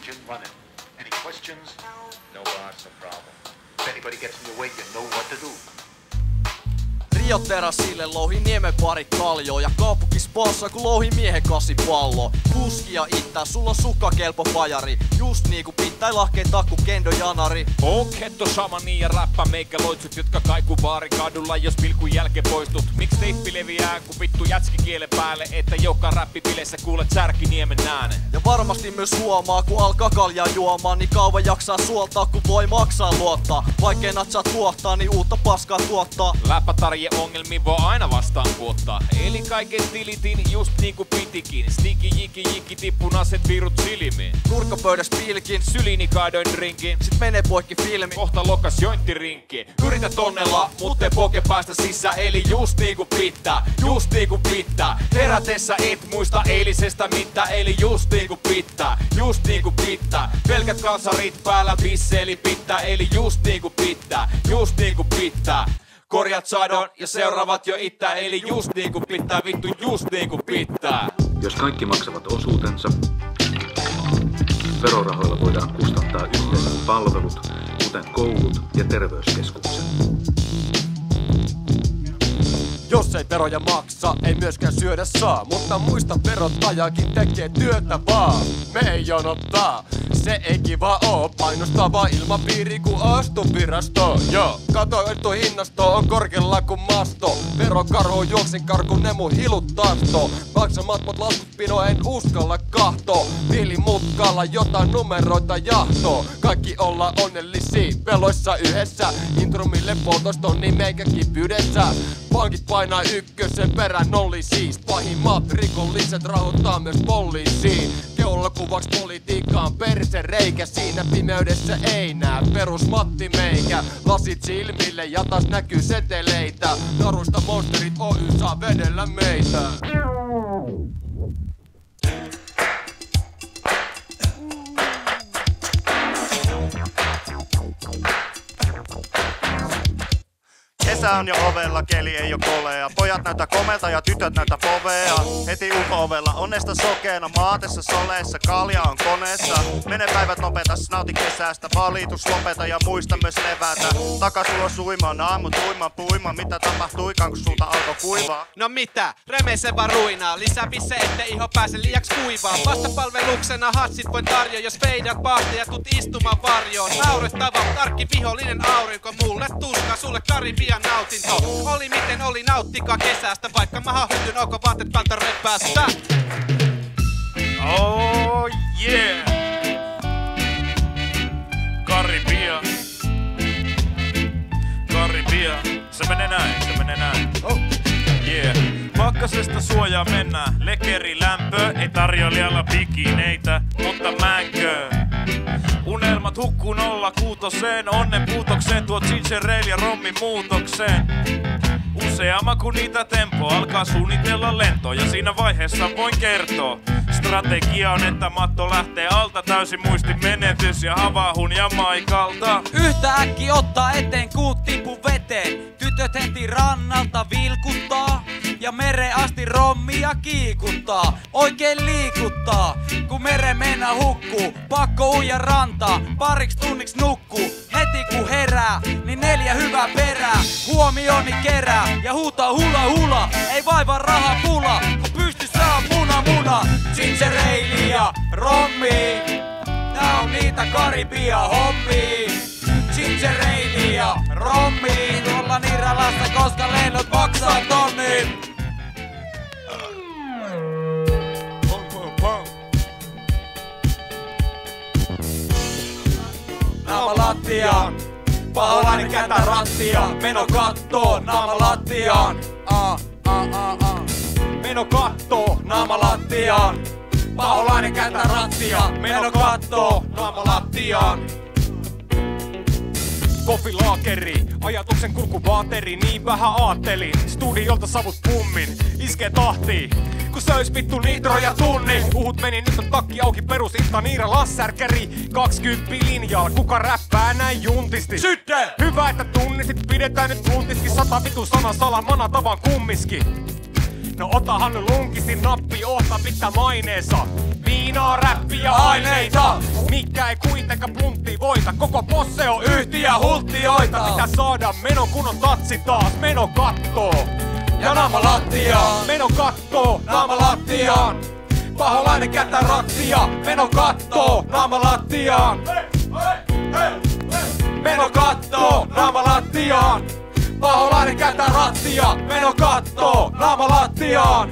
engine running. Any questions? No boss, no problem. If anybody gets in your way, you know what to do. Rio Terasille louhi niemen pari kaljoo ja kaupunki sponsoi kun louhi miehen kasipallo. Kuskia ittää, sulla on sukkakelpo pajari. Just niinku pitää lahkeen takku Kendo Janari. Ketto shamani ja räppä meikä loitsut, jotka kaikuu baarikadulla, jos pilkun jälkeen poistut. Miks teippi leviää kun vittu jätski kielen päälle, että joka räppipileissä kuulet Särkiniemen äänen. Ja varmasti myös huomaa kun alkaa kaljaa juomaan, niin kauan jaksaa suoltaa kun voi maksaa luottaa. Vaikkei natsaa tuottaa, niin uutta paskaa tuottaa. Läppätarje ongelmiin voi aina vastaan puottaa. Eli kaiken tilitin just niinku pitikin. Sniki jiki jiki tippun aset virut silmiin. Nurkkapöydäs pilkin, Syliini kaadoin drinkin. sit menee poikki filmi. Kohta lokas jointtirinkki. Yritä tonnella, mut ei poke päästä sisään. Eli just niinku pitää, just niinku pitää. Herätessä et muista eilisestä mitään. Eli just niinku pitää, just niinku pitää. Pelkät kansarit päällä bisseli pitää. Eli just niinku pitää, just niinku pitää. Korjat sadon ja seuraavat jo ittää. Eli just niinku pitää, vittu just niinku pitää. Jos kaikki maksavat osuutensa, verorahoilla voidaan kustantaa yhteiset palvelut, kuten koulut ja terveyskeskukset. Jos ei veroja maksa, ei myöskään syödä saa. Mutta muista, verottajakin tekee työtä vaan. Me ei jonottaa, se ei kiva oo. Painostava ilmapiiri ku astu virasto. Joo, kato hinnasto on korkealla ku masto. Verokarhu juoksin karkun ne mun hilut tahto. Maksamat mut laskut pino en uskalla kahto. Tilimutkalla jotain numeroita jahto. Kaikki olla onnellisia veloissa yhdessä. Intrumille poltosto niin meikäkin pyydessä. Pankit painaa ykkösen perään nolli siis. Pahimmat rikolliset rahoittaa myös poliisiin. Keulakuvaks politiikkaan perse reikä. Siinä pimeydessä ei nää perus Matti meikä. Lasit silmille ja taas näkyy seteleitä. Naruista Monsterit Oy saa vedellä meitä. Kesä on jo ovella, keli ei oo kolea. Pojat näyttää komelta ja tytöt näyttää povea. Heti ulko-ovella, onnesta sokeena, maatessa soleessa, kalja on koneessa. Mene päivät nopeta, nauti kesästä, valitus lopeta ja muista myös levätä. Takatulos uimaan, aamut uimaan, puimaan, mitä tapahtuikaan kun sulta alkoi kuivaa. No mitä, remese vaan ruinaa, lisää pisse ettei iho pääse liiaks kuivaa. Vastapalveluksena hatsit voin tarjoa, jos feidat paahte ja tuut istumaan varjoon. Naurettava, tarkki vihollinen aurinko, mulle tuska, sulle Karibian nautinto. Oli miten oli, nauttikaa kesästä, vaikka mä hahdytyn onko vaatteet päältä reppäästä. Oh yeah! Karibia. Karibia. Se menee näin. Oh. Yeah. Pakkasesta suojaa mennään, lekeri lämpö, ei tarjoilijalla bikineitä, mutta mänkö. Unelmat hukkuu 06, onnen puutokseen, tuo ginger ale ja rommin muutokseen. Useamma kun niitä tempo alkaa suunnitella lentoa ja siinä vaiheessa voin kertoa. Strategia on, että matto lähtee alta, täysin muistin menetys ja havahun Jamaikalta. Yhtä äkki ottaa eteen kun tipu veteen. Tytöt heti rannalta vilkuttaa ja mereen asti rommia kiikuttaa. Oikein liikuttaa, kun mere mennä hukkuu. Pakko uija rantaa, pariksi tunniksi nukkuu. Heti kun herää, niin 4 hyvää perää. Huomioni kerää ja huutaa hula hula. Ei vaivaa raha pula, kun pystyssä on muna. Ginger ale ja rommi, nää on niitä Karibia hommia. Ginger ale ja rommi, tuolla Niiralassa koska lennot maksaa tonnin. Naama lattiaan, paholainen kätä rattia. Meno kattoon, naama lattiaan. Meno kattoo, naama lattiaan. Paholainen kätä rattia. Meno kattoo, naama lattiaan. Kofilaakeri, ajatuksen kurkuvaateri, niin vähän aattelin. Studiolta savut pummin, iskee tahtiin. Kun söis vittu nitroja tunnin. Uhut meni, nyt on takki auki, perus Ilta Niira Lassärkäri. 20 linjaa, kuka räppää näin juntisti? Sytte! Hyvä, että tunnistit, pidetään nyt puntiski. 100 vitu sana salan, mana tavan kummiski. No otahan nyt lunkisti nappi, ohta pitää maineensa. Viinaa, räppiä, aineita. Jätkä ei kuitenkaan pluntti voita. Koko posse on yhtiä hulttioita. Pitää saada menon kunnon tatsi taas. Meno kattoo ja naama lattiaan. Meno kattoo, naama lattiaan. Paholainen kättä rattia. Meno kattoo, naama lattiaan. Meno kattoo, naama lattiaan. Paholainen kättä rattia. Meno kattoo, naama lattiaan.